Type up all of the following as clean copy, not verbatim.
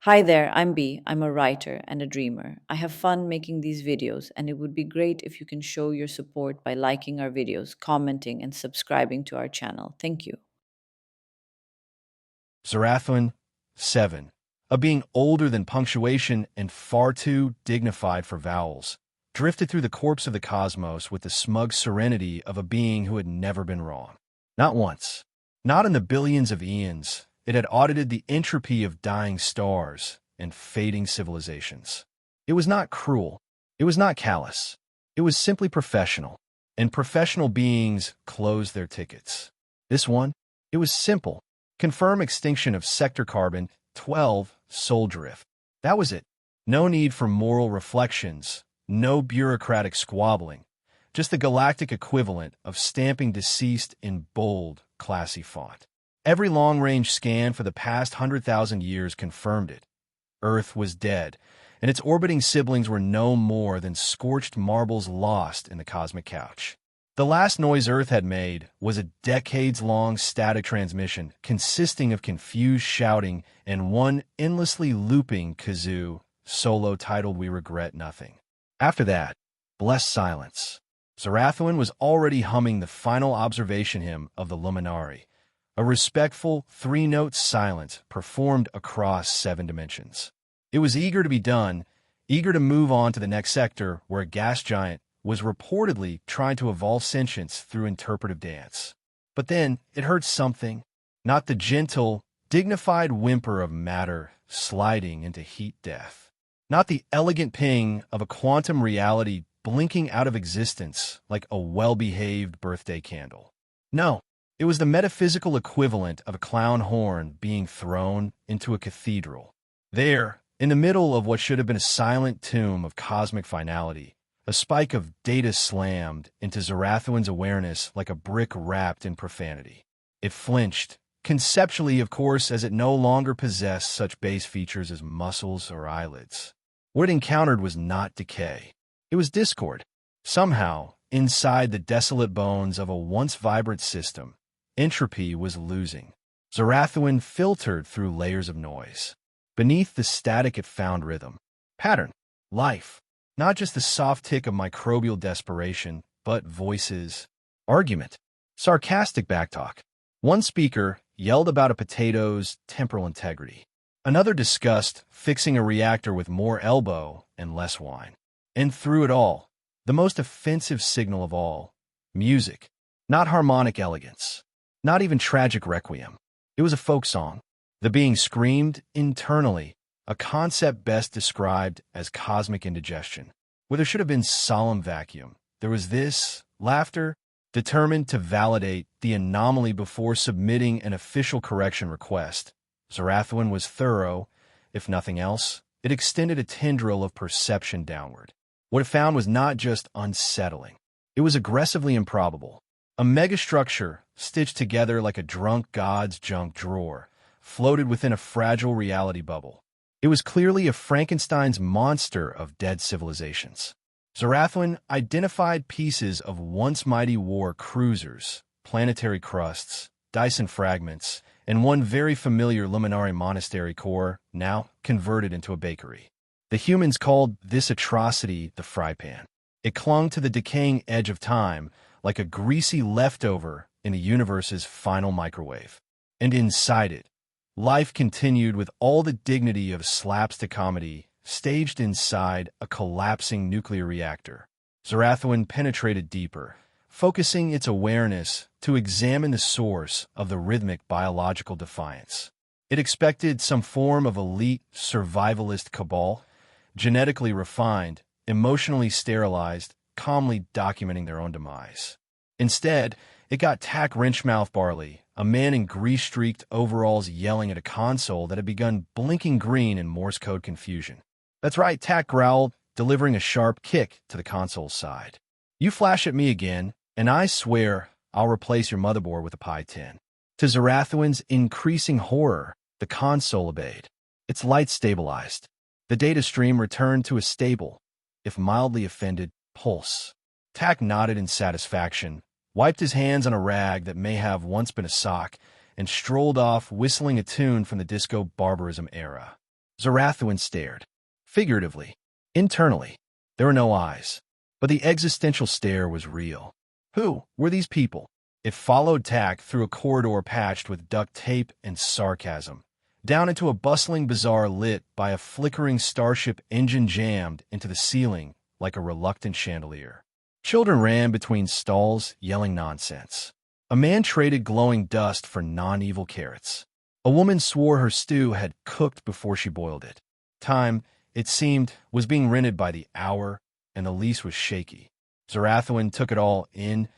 Hi there, I'm B. I'm a writer and a dreamer. I have fun making these videos, and it would be great if you can show your support by liking our videos, commenting, and subscribing to our channel. Thank you. Zarathun, 7. A being older than punctuation and far too dignified for vowels, drifted through the corpse of the cosmos with the smug serenity of a being who had never been wrong. Not once. Not in the billions of eons. It had audited the entropy of dying stars and fading civilizations. It was not cruel. It was not callous. It was simply professional. And professional beings closed their tickets. This one, it was simple. Confirm extinction of sector carbon 12 soul drift. That was it. No need for moral reflections, no bureaucratic squabbling, just the galactic equivalent of stamping deceased in bold, classy font. Every long-range scan for the past 100,000 years confirmed it. Earth was dead, and its orbiting siblings were no more than scorched marbles lost in the cosmic couch. The last noise Earth had made was a decades-long static transmission consisting of confused shouting and one endlessly looping kazoo, solo titled We Regret Nothing. After that, blessed silence. Zarathun was already humming the final observation hymn of the Luminari, a respectful three-note silence performed across 7 dimensions. It was eager to be done, eager to move on to the next sector where a gas giant was reportedly trying to evolve sentience through interpretive dance. But then it heard something, not the gentle, dignified whimper of matter sliding into heat death, not the elegant ping of a quantum reality blinking out of existence like a well-behaved birthday candle. No, it was the metaphysical equivalent of a clown horn being thrown into a cathedral. There, in the middle of what should have been a silent tomb of cosmic finality, a spike of data slammed into Zarathun's awareness like a brick wrapped in profanity. It flinched, conceptually, of course, as it no longer possessed such base features as muscles or eyelids. What it encountered was not decay. It was discord. Somehow, inside the desolate bones of a once vibrant system, entropy was losing. Zarathun filtered through layers of noise. Beneath the static it found rhythm, pattern, life. Not just the soft tick of microbial desperation, but voices, argument, sarcastic backtalk. One speaker yelled about a potato's temporal integrity. Another discussed fixing a reactor with more elbow and less wine. And through it all, the most offensive signal of all, music. Not harmonic elegance, not even tragic requiem. It was a folk song. The being screamed internally, a concept best described as cosmic indigestion. Where there should have been solemn vacuum, there was this, laughter, determined to validate the anomaly before submitting an official correction request. Zarathun was thorough. If nothing else, it extended a tendril of perception downward. What it found was not just unsettling. It was aggressively improbable. A megastructure, stitched together like a drunk god's junk drawer, floated within a fragile reality bubble. It was clearly a Frankenstein's monster of dead civilizations. Zarathun identified pieces of once mighty war cruisers, planetary crusts, Dyson fragments, and one very familiar Luminari monastery core, now converted into a bakery. The humans called this atrocity the fry pan. It clung to the decaying edge of time like a greasy leftover in the universe's final microwave. And inside it, life continued with all the dignity of slapstick comedy, staged inside a collapsing nuclear reactor. Zarathun penetrated deeper, focusing its awareness to examine the source of the rhythmic biological defiance. It expected some form of elite survivalist cabal, genetically refined, emotionally sterilized, calmly documenting their own demise. Instead, it got Tack Wrenchmouth Barley, a man in grease-streaked overalls yelling at a console that had begun blinking green in Morse code confusion. That's right, Tack growled, delivering a sharp kick to the console's side. You flash at me again, and I swear I'll replace your motherboard with a Pi 10. To Zarathun's increasing horror, the console obeyed. Its lights stabilized. The data stream returned to a stable, if mildly offended, pulse. Tack nodded in satisfaction, wiped his hands on a rag that may have once been a sock, and strolled off whistling a tune from the disco barbarism era. Zarathustra stared. Figuratively. Internally. There were no eyes. But the existential stare was real. Who were these people? It followed Tack through a corridor patched with duct tape and sarcasm, down into a bustling bazaar lit by a flickering starship engine jammed into the ceiling like a reluctant chandelier. Children ran between stalls, yelling nonsense. A man traded glowing dust for non-evil carrots. A woman swore her stew had cooked before she boiled it. Time, it seemed, was being rented by the hour, and the lease was shaky. Zarathustra took it all in: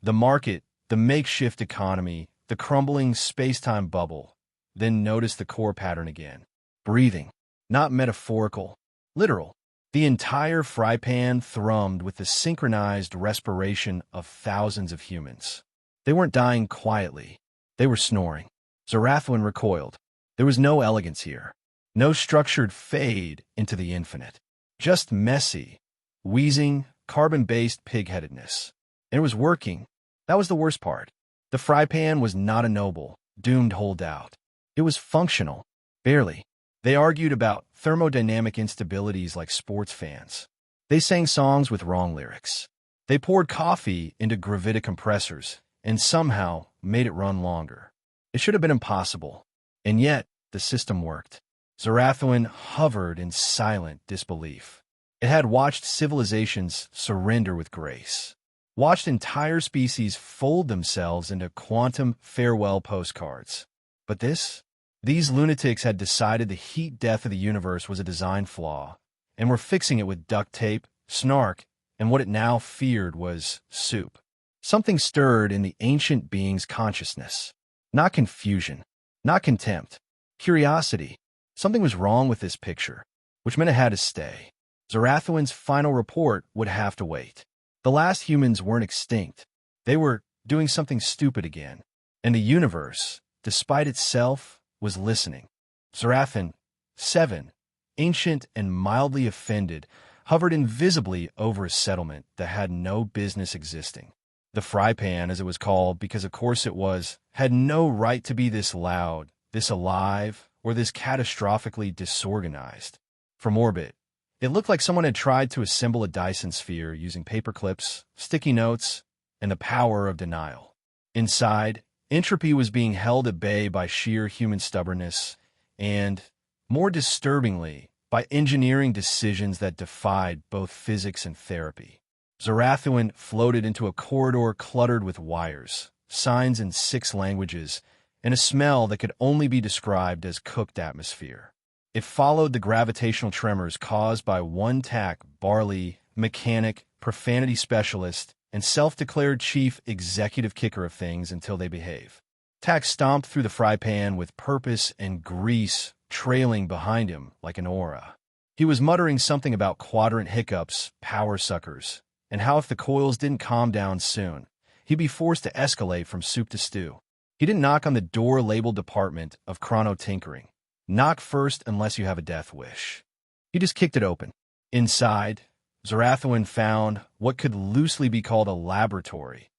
the market, the makeshift economy, the crumbling space-time bubble, then noticed the core pattern again. Breathing. Not metaphorical. Literal. The entire fry pan thrummed with the synchronized respiration of thousands of humans. They weren't dying quietly. They were snoring. Zarathustra recoiled. There was no elegance here. No structured fade into the infinite. Just messy, wheezing, carbon-based pig-headedness. And it was working. That was the worst part. The fry pan was not a noble, doomed holdout. It was functional. Barely. They argued about thermodynamic instabilities like sports fans. They sang songs with wrong lyrics. They poured coffee into gravitic compressors and somehow made it run longer. It should have been impossible. And yet, the system worked. Zarathustra hovered in silent disbelief. It had watched civilizations surrender with grace, watched entire species fold themselves into quantum farewell postcards. But these lunatics had decided the heat death of the universe was a design flaw, and were fixing it with duct tape, snark, and what it now feared was soup. Something stirred in the ancient being's consciousness. Not confusion, not contempt, curiosity. Something was wrong with this picture, which meant it had to stay. Zarathustra's final report would have to wait. The last humans weren't extinct. They were doing something stupid again. And the universe, despite itself, was listening. Zarathustra, 7, ancient and mildly offended, hovered invisibly over a settlement that had no business existing. The fry pan, as it was called, because of course it was, had no right to be this loud, this alive, or this catastrophically disorganized. From orbit, it looked like someone had tried to assemble a Dyson sphere using paper clips, sticky notes, and the power of denial. Inside, entropy was being held at bay by sheer human stubbornness and, more disturbingly, by engineering decisions that defied both physics and therapy. Zarathustra floated into a corridor cluttered with wires, signs in 6 languages, and a smell that could only be described as cooked atmosphere. It followed the gravitational tremors caused by one Tack, Barley, mechanic, profanity specialist, and self-declared chief executive kicker of things until they behave. Tack stomped through the fry pan with purpose and grease trailing behind him like an aura. He was muttering something about quadrant hiccups, power suckers, and how if the coils didn't calm down soon, he'd be forced to escalate from soup to stew. He didn't knock on the door-labeled department of chrono-tinkering. Knock first unless you have a death wish. He just kicked it open. Inside, Zarathustra found what could loosely be called a laboratory.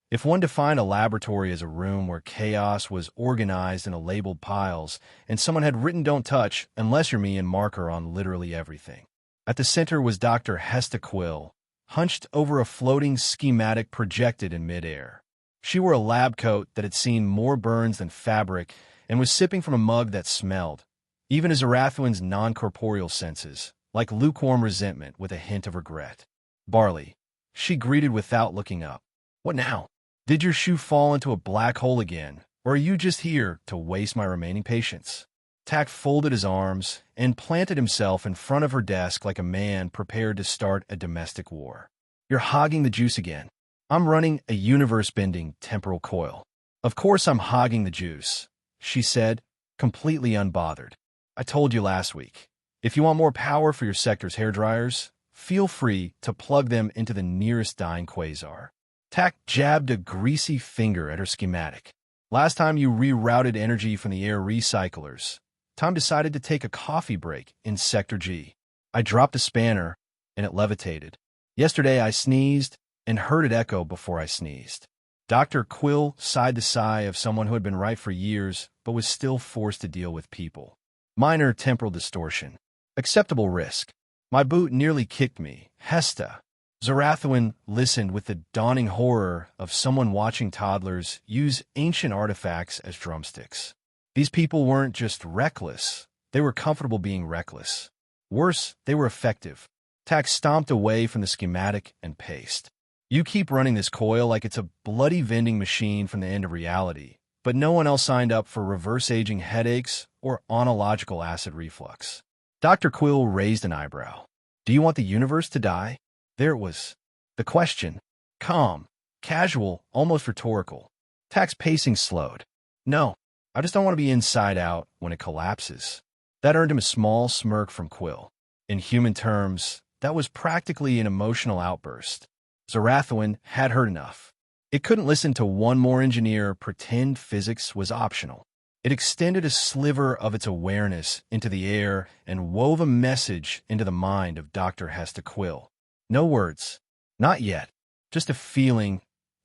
If one defined a laboratory as a room where chaos was organized into labeled piles and someone had written "don't touch" unless you're me in marker on literally everything. At the center was Dr. Hesta Quill, hunched over a floating schematic projected in midair. She wore a lab coat that had seen more burns than fabric and was sipping from a mug that smelled, even as Zarathustra's non-corporeal senses, like lukewarm resentment with a hint of regret. Barley, she greeted without looking up. What now? Did your shoe fall into a black hole again, or are you just here to waste my remaining patience? Tack folded his arms and planted himself in front of her desk like a man prepared to start a domestic war. You're hogging the juice again. I'm running a universe-bending temporal coil. Of course I'm hogging the juice, she said, completely unbothered. I told you last week. If you want more power for your sector's hairdryers, feel free to plug them into the nearest dying quasar. Tack jabbed a greasy finger at her schematic. Last time you rerouted energy from the air recyclers, Tom decided to take a coffee break in Sector G. I dropped a spanner, and it levitated. Yesterday I sneezed and heard it echo before I sneezed. Dr. Quill sighed the sigh of someone who had been right for years but was still forced to deal with people. Minor temporal distortion. Acceptable risk. My boot nearly kicked me. Hesta. Zarathustra listened with the dawning horror of someone watching toddlers use ancient artifacts as drumsticks. These people weren't just reckless, they were comfortable being reckless. Worse, they were effective. Tax stomped away from the schematic and paced. You keep running this coil like it's a bloody vending machine from the end of reality, but no one else signed up for reverse-aging headaches or onological acid reflux. Dr. Quill raised an eyebrow. Do you want the universe to die? There it was. The question. Calm, casual, almost rhetorical. Tack's pacing slowed. No, I just don't want to be inside out when it collapses. That earned him a small smirk from Quill. In human terms, that was practically an emotional outburst. Zarathustra had heard enough. It couldn't listen to one more engineer pretend physics was optional. It extended a sliver of its awareness into the air and wove a message into the mind of Dr. Hesta Quill. No words. Not yet. Just a feeling,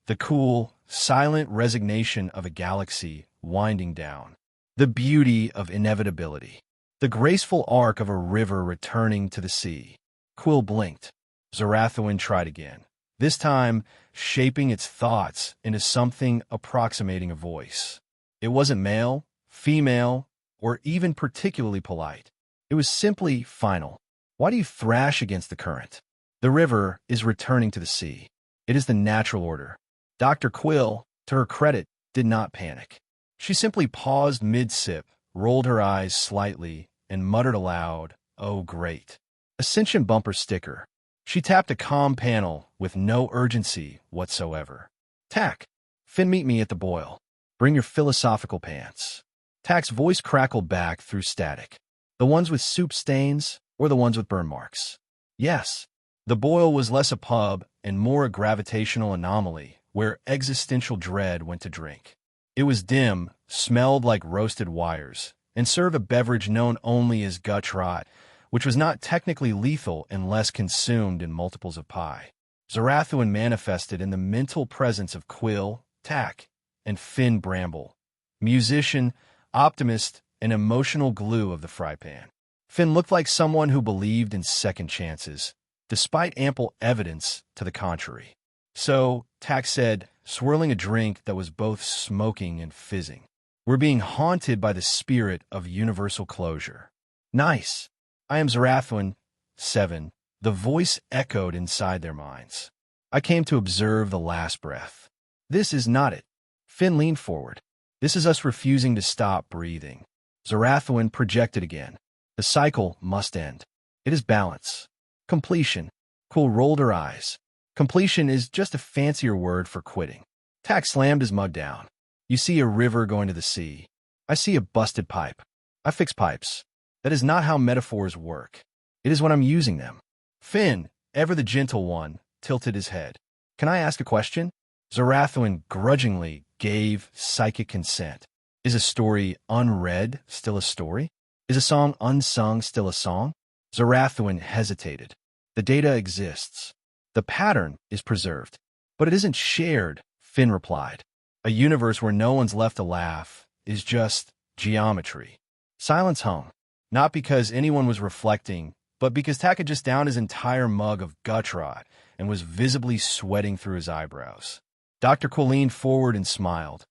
the cool, silent resignation of a galaxy winding down. The beauty of inevitability. The graceful arc of a river returning to the sea. Quill blinked. Zarathustra tried again, this time shaping its thoughts into something approximating a voice. It wasn't male, female, or even particularly polite. It was simply final. Why do you thrash against the current? The river is returning to the sea. It is the natural order. Dr. Quill, to her credit, did not panic. She simply paused mid-sip, rolled her eyes slightly, and muttered aloud, "Oh, great." Ascension bumper sticker. She tapped a calm panel with no urgency whatsoever. Tack, Finn, meet me at the boil. Bring your philosophical pants. Tack's voice crackled back through static. The ones with soup stains or the ones with burn marks? Yes. The boil was less a pub and more a gravitational anomaly where existential dread went to drink. It was dim, smelled like roasted wires, and served a beverage known only as gut rot, which was not technically lethal unless consumed in multiples of pi. Zarathustra manifested in the mental presence of Quill, Tack, and Finn Bramble, musician, optimist, and emotional glue of the fry pan. Finn looked like someone who believed in second chances, despite ample evidence to the contrary. So, Tack said, swirling a drink that was both smoking and fizzing, "We're being haunted by the spirit of universal closure." Nice. I am Zarathustra, 7. The voice echoed inside their minds. I came to observe the last breath. This is not it. Finn leaned forward. This is us refusing to stop breathing. Zarathustra projected again. The cycle must end. It is balance. Completion. Quill rolled her eyes. Completion is just a fancier word for quitting. Tack slammed his mug down. You see a river going to the sea. I see a busted pipe. I fix pipes. That is not how metaphors work. It is when I'm using them. Finn, ever the gentle one, tilted his head. Can I ask a question? Zarathustra grudgingly gave psychic consent. Is a story unread still a story? Is a song unsung still a song? Zarathustra hesitated. The data exists. The pattern is preserved. But it isn't shared, Finn replied. A universe where no one's left to laugh is just geometry. Silence hung, not because anyone was reflecting, but because Tack had just downed his entire mug of gut rot and was visibly sweating through his eyebrows. Dr. Quill leaned forward and smiled.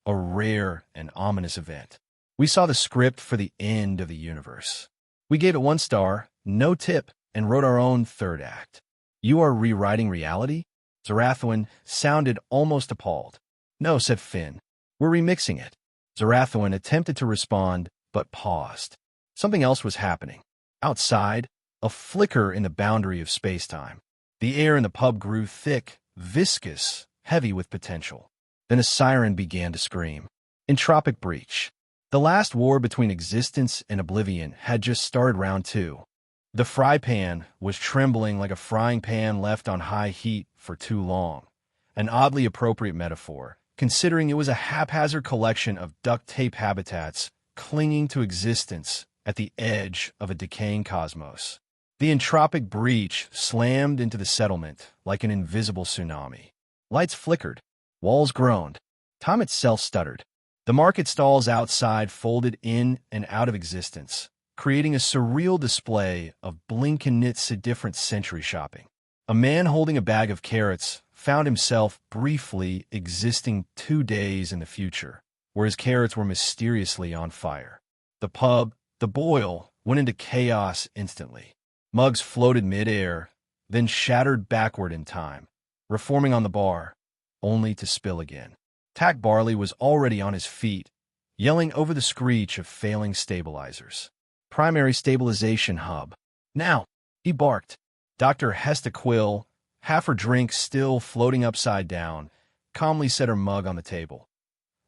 A rare and ominous event. We saw the script for the end of the universe. We gave it 1 star, no tip, and wrote our own third act. You are rewriting reality? Zarathustra sounded almost appalled. No, said Finn. We're remixing it. Zarathustra attempted to respond, but paused. Something else was happening. Outside, a flicker in the boundary of space-time. The air in the pub grew thick, viscous, heavy with potential. Then a siren began to scream. Entropic breach. The last war between existence and oblivion had just started round 2. The fry pan was trembling like a frying pan left on high heat for too long. An oddly appropriate metaphor, considering it was a haphazard collection of duct tape habitats clinging to existence at the edge of a decaying cosmos. The entropic breach slammed into the settlement like an invisible tsunami. Lights flickered. Walls groaned. Time itself stuttered. The market stalls outside folded in and out of existence, creating a surreal display of blink-and-knit-different century shopping. A man holding a bag of carrots found himself briefly existing 2 days in the future, where his carrots were mysteriously on fire. The pub, the boil, went into chaos instantly. Mugs floated mid-air, then shattered backward in time, reforming on the bar, only to spill again. Tack Barley was already on his feet, yelling over the screech of failing stabilizers. Primary stabilization hub. Now, he barked. Dr. Hesta Quill, half her drink still floating upside down, calmly set her mug on the table.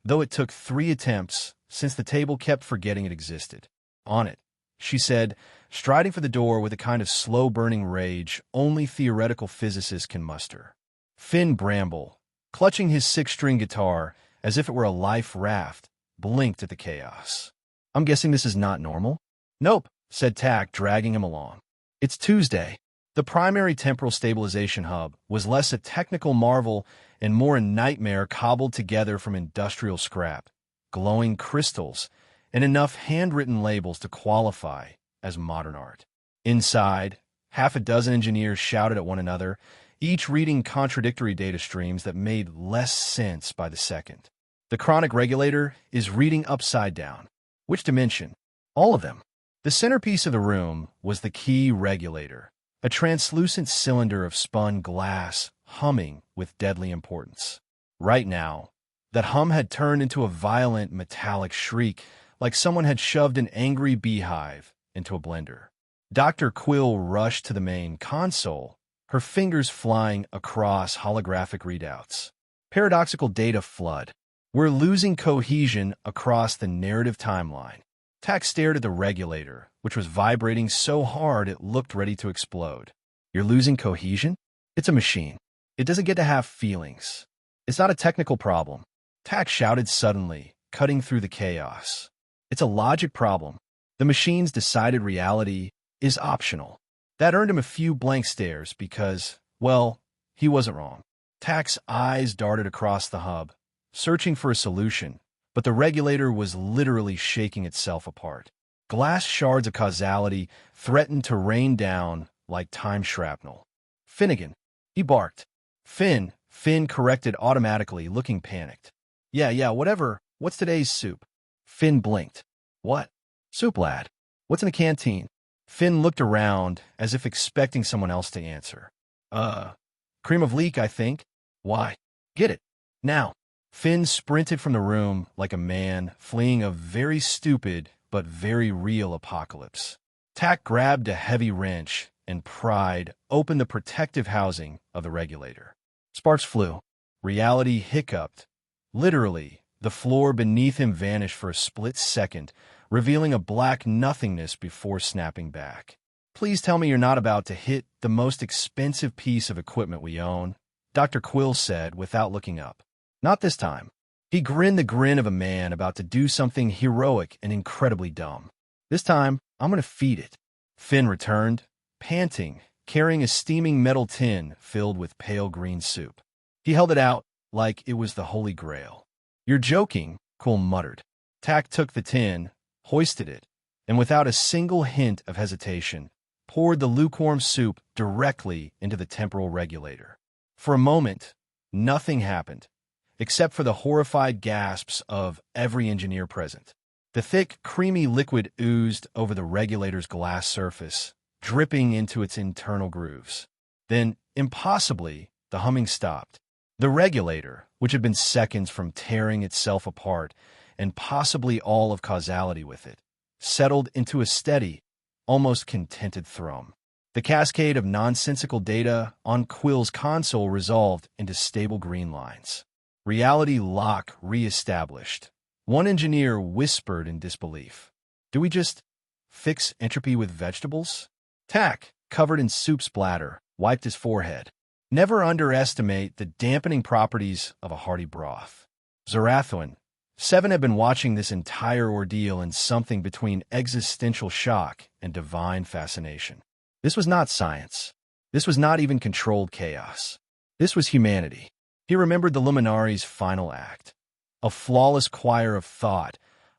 Though it took 3 attempts, since the table kept forgetting it existed. On it, she said, striding for the door with a kind of slow-burning rage only theoretical physicists can muster. Finn Bramble, clutching his 6-string guitar as if it were a life raft, blinked at the chaos. I'm guessing this is not normal? Nope, said Tack, dragging him along. It's Tuesday. The primary temporal stabilization hub was less a technical marvel and more a nightmare cobbled together from industrial scrap, glowing crystals, and enough handwritten labels to qualify as modern art. Inside, half a dozen engineers shouted at one another, each reading contradictory data streams that made less sense by the second. The chronic regulator is reading upside down. Which dimension? All of them. The centerpiece of the room was the key regulator, a translucent cylinder of spun glass humming with deadly importance. Right now, that hum had turned into a violent metallic shriek, like someone had shoved an angry beehive into a blender. Dr. Quill rushed to the main console, her fingers flying across holographic readouts. Paradoxical data flood. We're losing cohesion across the narrative timeline. Tack stared at the regulator, which was vibrating so hard it looked ready to explode. You're losing cohesion? It's a machine. It doesn't get to have feelings. It's not a technical problem. Tack shouted suddenly, cutting through the chaos. It's a logic problem. The machine's decided reality is optional. That earned him a few blank stares because, well, he wasn't wrong. Tack's eyes darted across the hub, searching for a solution, but the regulator was literally shaking itself apart. Glass shards of causality threatened to rain down like time shrapnel. Finnegan, he barked. Finn corrected automatically, looking panicked. Yeah, whatever. What's today's soup? Finn blinked. What? Soup, lad. What's in the canteen? Finn looked around as if expecting someone else to answer. Cream of leek, I think. Why? Get it. Now. Finn sprinted from the room like a man fleeing a very stupid but very real apocalypse. Tack grabbed a heavy wrench and pried open the protective housing of the regulator. Sparks flew. Reality hiccuped. Literally, the floor beneath him vanished for a split second, revealing a black nothingness before snapping back. Please tell me you're not about to hit the most expensive piece of equipment we own, Dr. Quill said without looking up. Not this time. He grinned the grin of a man about to do something heroic and incredibly dumb. This time, I'm going to feed it. Finn returned, panting, carrying a steaming metal tin filled with pale green soup. He held it out like it was the Holy Grail. You're joking, Quill muttered. Tack took the tin, hoisted it, and without a single hint of hesitation, poured the lukewarm soup directly into the temporal regulator. For a moment, nothing happened, except for the horrified gasps of every engineer present. The thick, creamy liquid oozed over the regulator's glass surface, dripping into its internal grooves. Then, impossibly, the humming stopped. The regulator, which had been seconds from tearing itself apart, and possibly all of causality with it, settled into a steady, almost contented thrum. The cascade of nonsensical data on Quill's console resolved into stable green lines. Reality lock re-established. One engineer whispered in disbelief. Do we just fix entropy with vegetables? Tack, covered in soup splatter, wiped his forehead. Never underestimate the dampening properties of a hearty broth. Zarathwan, 7 had been watching this entire ordeal in something between existential shock and divine fascination. This was not science. This was not even controlled chaos. This was humanity. He remembered the Luminaries' final act. a flawless choir of thought,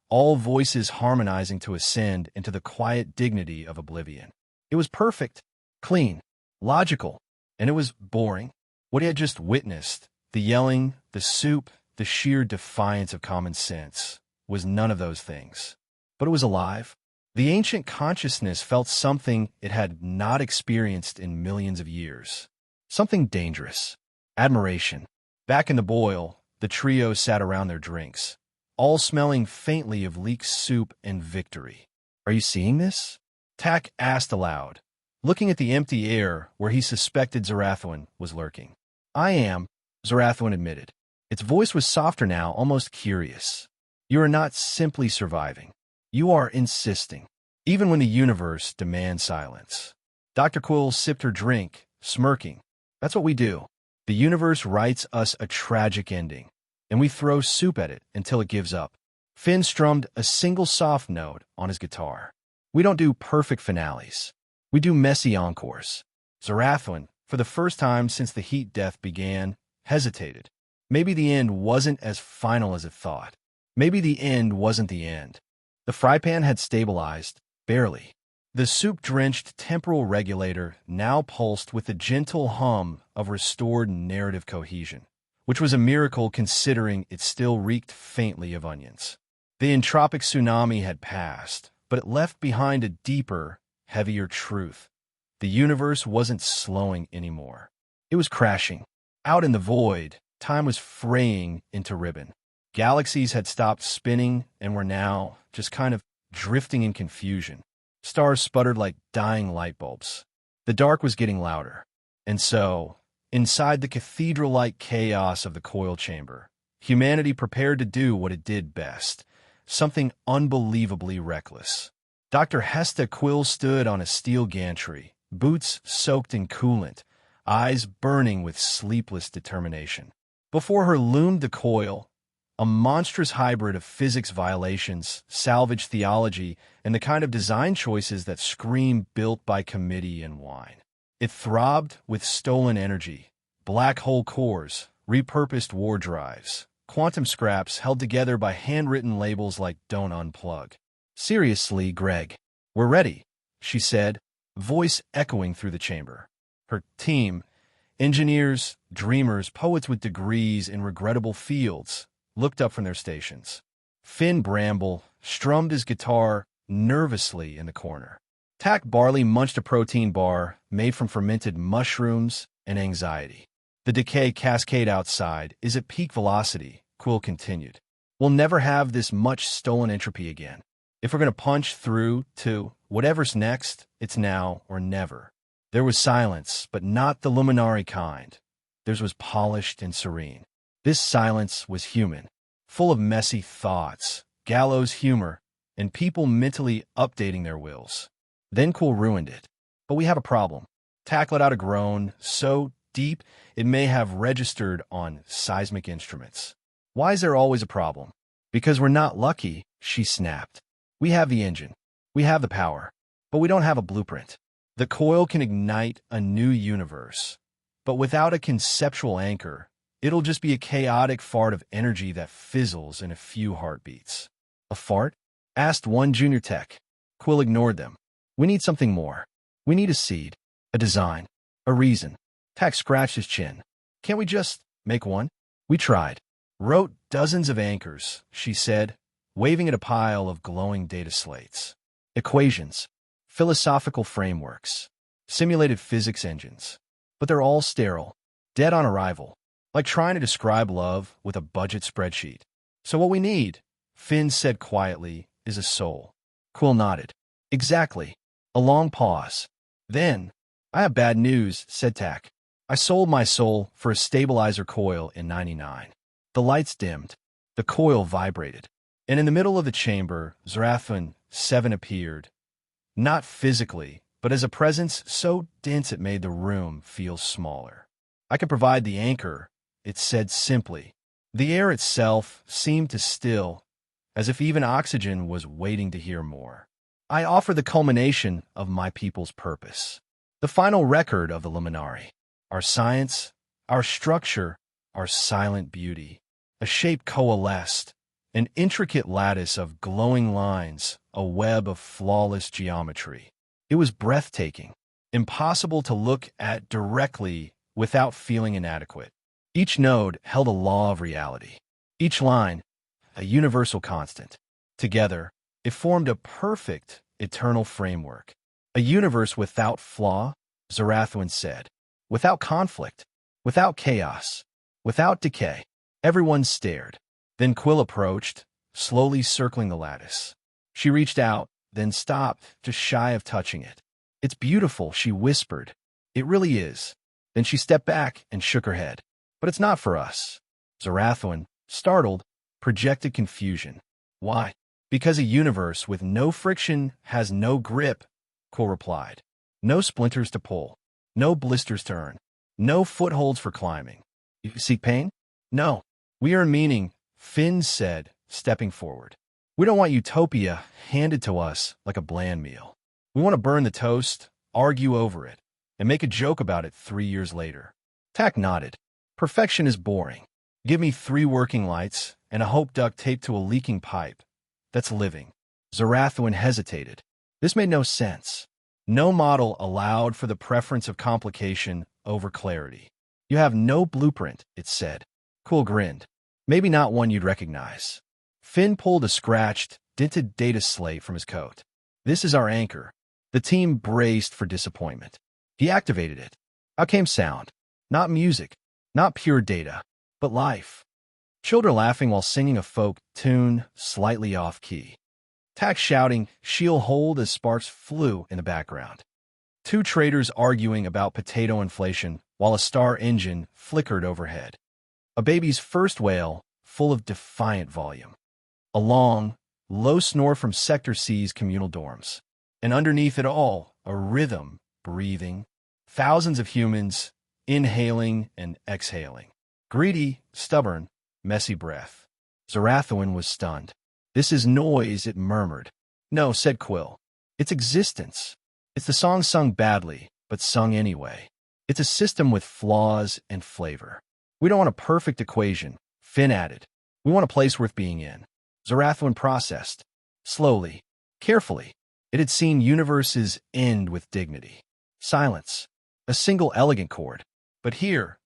all voices harmonizing to ascend into the quiet dignity of oblivion. It was perfect, clean, logical, and it was boring. What he had just witnessed, the yelling, the soup, the sheer defiance of common sense, was none of those things. But it was alive. The ancient consciousness felt something it had not experienced in millions of years. Something dangerous. Admiration. Back in the boil, the trio sat around their drinks, all smelling faintly of leek soup and victory. "Are you seeing this?" Tak asked aloud, looking at the empty air where he suspected Zarathwan was lurking. "I am," Zarathwan admitted. Its voice was softer now, almost curious. "You are not simply surviving. You are insisting, even when the universe demands silence." Dr. Quill sipped her drink, smirking. "That's what we do. The universe writes us a tragic ending, and we throw soup at it until it gives up." Finn strummed a single soft note on his guitar. "We don't do perfect finales. We do messy encores." Zarathwan, for the first time since the heat death began, hesitated. Maybe the end wasn't as final as it thought. Maybe the end wasn't the end. The fry pan had stabilized, barely. The soup-drenched temporal regulator now pulsed with the gentle hum of restored narrative cohesion, which was a miracle considering it still reeked faintly of onions. The entropic tsunami had passed, but it left behind a deeper, heavier truth. The universe wasn't slowing anymore. It was crashing. Out in the void, time was fraying into ribbon. Galaxies had stopped spinning and were now just kind of drifting in confusion. Stars sputtered like dying light bulbs. The dark was getting louder. And so, inside the cathedral-like chaos of the coil chamber, humanity prepared to do what it did best, something unbelievably reckless. Dr. Hesta Quill stood on a steel gantry, boots soaked in coolant, eyes burning with sleepless determination. Before her loomed the coil, a monstrous hybrid of physics violations, salvage theology, and the kind of design choices that scream built by committee and wine. It throbbed with stolen energy, black hole cores, repurposed war drives, quantum scraps held together by handwritten labels like "Don't Unplug." "Seriously, Greg, we're ready," she said, voice echoing through the chamber. Her team, engineers, dreamers, poets with degrees in regrettable fields, looked up from their stations. Finn Bramble strummed his guitar nervously in the corner. Tak Barley munched a protein bar made from fermented mushrooms and anxiety. "The decay cascade outside is at peak velocity," Quill continued. "We'll never have this much stolen entropy again. If we're going to punch through to whatever's next, it's now or never." There was silence, but not the luminary kind. Theirs was polished and serene. This silence was human, full of messy thoughts, gallows humor, and people mentally updating their wills. Then Quill ruined it. "But we have a problem." Tak let out a groan, so deep it may have registered on seismic instruments. "Why is there always a problem?" "Because we're not lucky," she snapped. "We have the engine. We have the power. But we don't have a blueprint. The coil can ignite a new universe. But without a conceptual anchor, it'll just be a chaotic fart of energy that fizzles in a few heartbeats." "A fart?" asked one junior tech. Quill ignored them. "We need something more. We need a seed, a design, a reason." Tak scratched his chin. "Can't we just make one?" "We tried. Wrote dozens of anchors," she said, waving at a pile of glowing data slates. "Equations, philosophical frameworks, simulated physics engines. But they're all sterile, dead on arrival. Like trying to describe love with a budget spreadsheet. So what we need," Finn said quietly, "is a soul." Quill nodded. "Exactly." A long pause. Then, "I have bad news," said Tak. "I sold my soul for a stabilizer coil in '99. The lights dimmed. The coil vibrated. And in the middle of the chamber, Zarathwan 7 appeared. Not physically, but as a presence so dense it made the room feel smaller. "I can provide the anchor," it said simply. The air itself seemed to still, as if even oxygen was waiting to hear more. "I offer the culmination of my people's purpose. The final record of the Luminari. Our science, our structure, our silent beauty. A shape coalesced, an intricate lattice of glowing lines, a web of flawless geometry. It was breathtaking, impossible to look at directly without feeling inadequate. Each node held a law of reality. Each line, a universal constant. Together, it formed a perfect, eternal framework. A universe without flaw, Zarathustra said. Without conflict, without chaos, without decay. Everyone stared. Then Quill approached, slowly circling the lattice. She reached out, then stopped, just shy of touching it. "It's beautiful," she whispered. "It really is." Then she stepped back and shook her head. "But it's not for us." Zarathustra, startled, projected confusion. "Why?" "Because a universe with no friction has no grip," Quill replied. "No splinters to pull, no blisters to earn, no footholds for climbing. You seek pain? No. We earn meaning," Finn said, stepping forward. "We don't want utopia handed to us like a bland meal. We want to burn the toast, argue over it, and make a joke about it 3 years later." Tak nodded. "Perfection is boring. Give me 3 working lights and a hope duct taped to a leaking pipe. That's living." Zarathustra hesitated. This made no sense. No model allowed for the preference of complication over clarity. "You have no blueprint," it said. Quill grinned. "Maybe not one you'd recognize." Finn pulled a scratched, dented data slate from his coat. "This is our anchor." The team braced for disappointment. He activated it. Out came sound. Not music, not pure data, but life. Children laughing while singing a folk tune slightly off-key. Tak shouting, "She'll hold," as sparks flew in the background. 2 traders arguing about potato inflation while a star engine flickered overhead. A baby's first wail, full of defiant volume. A long, low snore from Sector C's communal dorms. And underneath it all, a rhythm, breathing. Thousands of humans, inhaling and exhaling. Greedy, stubborn, messy breath. Zarathustra was stunned. "This is noise," it murmured. "No," said Quill. "It's existence. It's the song sung badly, but sung anyway. It's a system with flaws and flavor. We don't want a perfect equation," Finn added. "We want a place worth being in." Zarathustra processed. Slowly, carefully. It had seen universes end with dignity. Silence. A single elegant chord. But here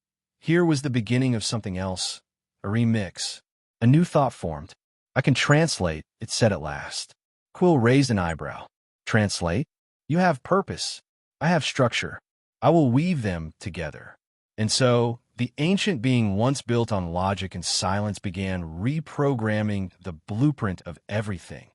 was the beginning of something else. A remix. A new thought formed. "I can translate," it said at last. Quill raised an eyebrow. "Translate? You have purpose. I have structure. I will weave them together." And so, the ancient being once built on logic and silence began reprogramming the blueprint of everything.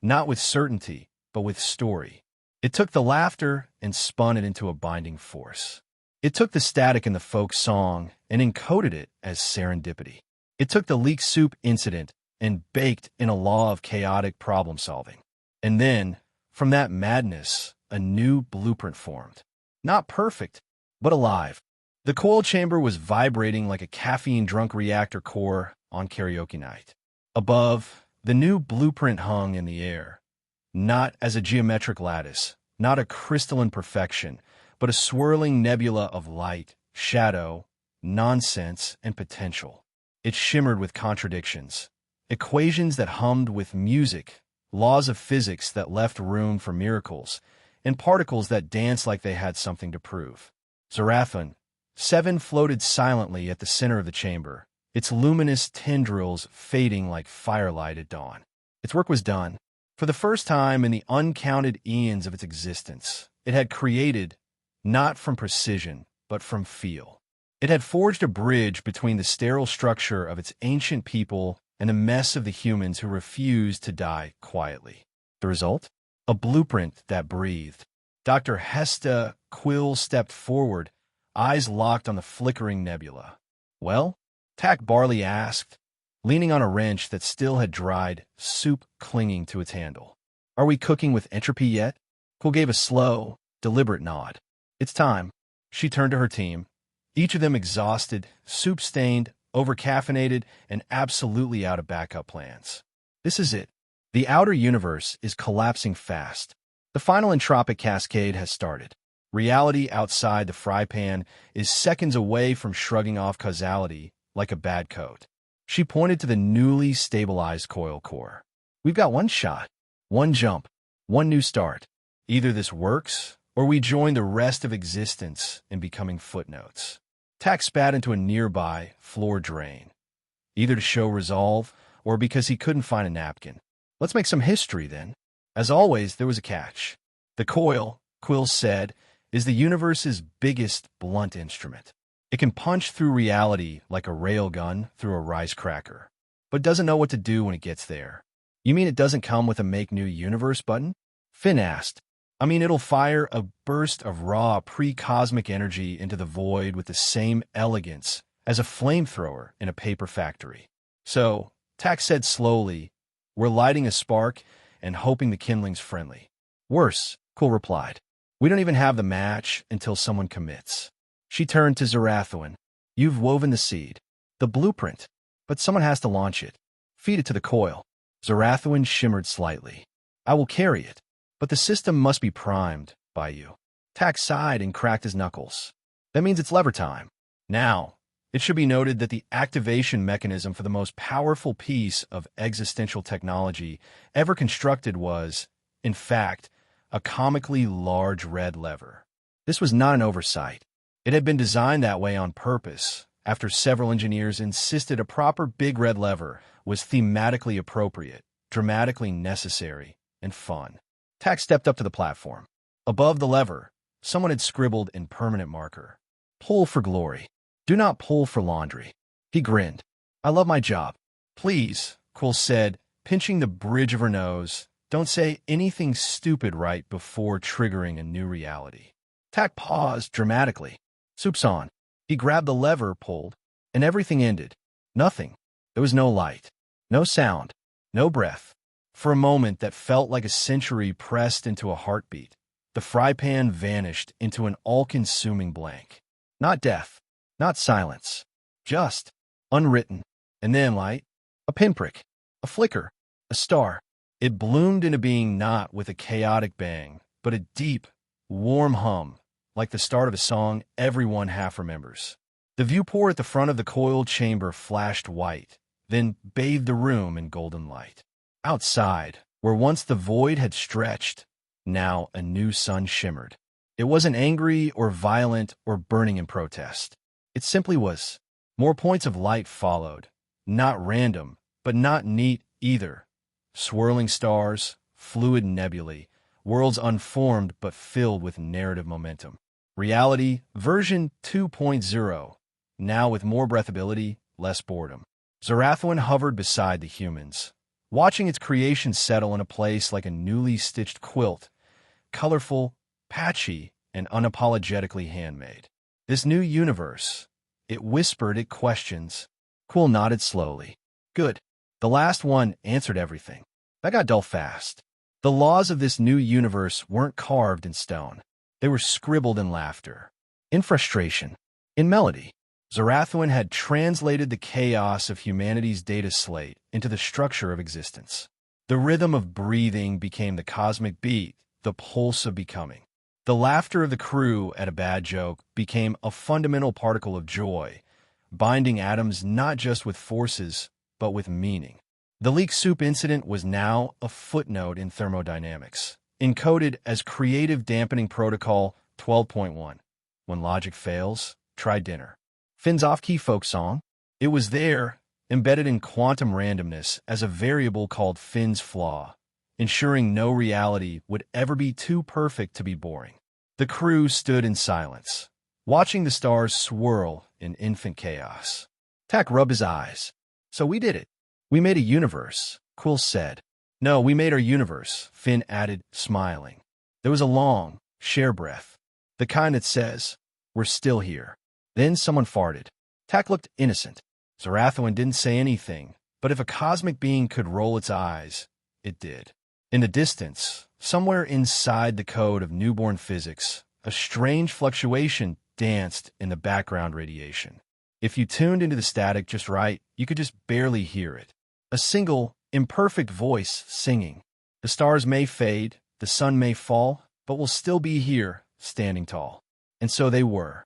Not with certainty, but with story. It took the laughter and spun it into a binding force. It took the static in the folk song and encoded it as serendipity. It took the leek soup incident and baked in a law of chaotic problem solving. And then, from that madness, a new blueprint formed. Not perfect, but alive. The coil chamber was vibrating like a caffeine-drunk reactor core on karaoke night. Above, the new blueprint hung in the air. Not as a geometric lattice, not a crystalline perfection, but a swirling nebula of light, shadow, nonsense, and potential. It shimmered with contradictions, equations that hummed with music, laws of physics that left room for miracles, and particles that danced like they had something to prove. Zarathustra, 7 floated silently at the center of the chamber, its luminous tendrils fading like firelight at dawn. Its work was done. For the first time in the uncounted eons of its existence, it had created, not from precision, but from feel. It had forged a bridge between the sterile structure of its ancient people and the mess of the humans who refused to die quietly. The result? A blueprint that breathed. Dr. Hesta Quill stepped forward, eyes locked on the flickering nebula. "Well?" Tak Barley asked, leaning on a wrench that still had dried soup clinging to its handle. "Are we cooking with entropy yet?" Quill gave a slow, deliberate nod. "It's time." She turned to her team, each of them exhausted, soup-stained, over-caffeinated, and absolutely out of backup plans. This is it. The outer universe is collapsing fast. The final entropic cascade has started. Reality outside the fry pan is seconds away from shrugging off causality like a bad coat. She pointed to the newly stabilized coil core. We've got one shot, one jump, one new start. Either this works, or we join the rest of existence in becoming footnotes. Tack spat into a nearby floor drain, either to show resolve or because he couldn't find a napkin. Let's make some history, then. As always, there was a catch. The coil, Quill said, is the universe's biggest blunt instrument. It can punch through reality like a railgun through a rice cracker, but doesn't know what to do when it gets there. You mean it doesn't come with a Make New Universe button? Finn asked. I mean, it'll fire a burst of raw pre-cosmic energy into the void with the same elegance as a flamethrower in a paper factory. So, Tack said slowly, we're lighting a spark and hoping the kindling's friendly. Worse, Quill replied. We don't even have the match until someone commits. She turned to Zarathuen. You've woven the seed, the blueprint, but someone has to launch it. Feed it to the coil. Zarathuen shimmered slightly. I will carry it, but the system must be primed by you. Tack sighed and cracked his knuckles. That means it's lever time. Now, it should be noted that the activation mechanism for the most powerful piece of existential technology ever constructed was, in fact, a comically large red lever. This was not an oversight. It had been designed that way on purpose, after several engineers insisted a proper big red lever was thematically appropriate, dramatically necessary, and fun. Tack stepped up to the platform. Above the lever, someone had scribbled in permanent marker, "Pull for glory. Do not pull for laundry." He grinned. I love my job. Please, Quill said, pinching the bridge of her nose, don't say anything stupid right before triggering a new reality. Tack paused dramatically. Soup's on. He grabbed the lever, pulled, and everything ended. Nothing. There was no light, no sound, no breath. For a moment that felt like a century pressed into a heartbeat, the fry pan vanished into an all-consuming blank. Not death, not silence, just unwritten, and then light, a pinprick, a flicker, a star. It bloomed into being not with a chaotic bang, but a deep, warm hum, like the start of a song everyone half remembers. The viewport at the front of the coiled chamber flashed white, then bathed the room in golden light. Outside, where once the void had stretched, now a new sun shimmered. It wasn't angry or violent or burning in protest. It simply was. More points of light followed, not random, but not neat either. Swirling stars, fluid nebulae, worlds unformed but filled with narrative momentum. Reality, version 2.0, now with more breathability, less boredom. Zarathuen hovered beside the humans, watching its creation settle in a place like a newly stitched quilt, colorful, patchy, and unapologetically handmade. This new universe, it whispered, it questions. Quill nodded slowly. Good. The last one answered everything. That got dull fast. The laws of this new universe weren't carved in stone. They were scribbled in laughter, in frustration, in melody. Zarathuen had translated the chaos of humanity's data slate into the structure of existence. The rhythm of breathing became the cosmic beat, the pulse of becoming. The laughter of the crew at a bad joke became a fundamental particle of joy, binding atoms not just with forces, but with meaning. The leak soup incident was now a footnote in thermodynamics, encoded as Creative Dampening Protocol 12.1. When logic fails, try dinner. Finn's off-key folk song. It was there, embedded in quantum randomness as a variable called Finn's flaw, ensuring no reality would ever be too perfect to be boring. The crew stood in silence, watching the stars swirl in infant chaos. Tack rubbed his eyes. So we did it. We made a universe, Quill said. No, we made our universe, Finn added, smiling. There was a long, share breath, the kind that says, we're still here. Then someone farted. Tack looked innocent. Zarathuen didn't say anything, but if a cosmic being could roll its eyes, it did. In the distance, somewhere inside the code of newborn physics, a strange fluctuation danced in the background radiation. If you tuned into the static just right, you could just barely hear it. A single, imperfect voice singing. The stars may fade, the sun may fall, but we'll still be here, standing tall. And so they were.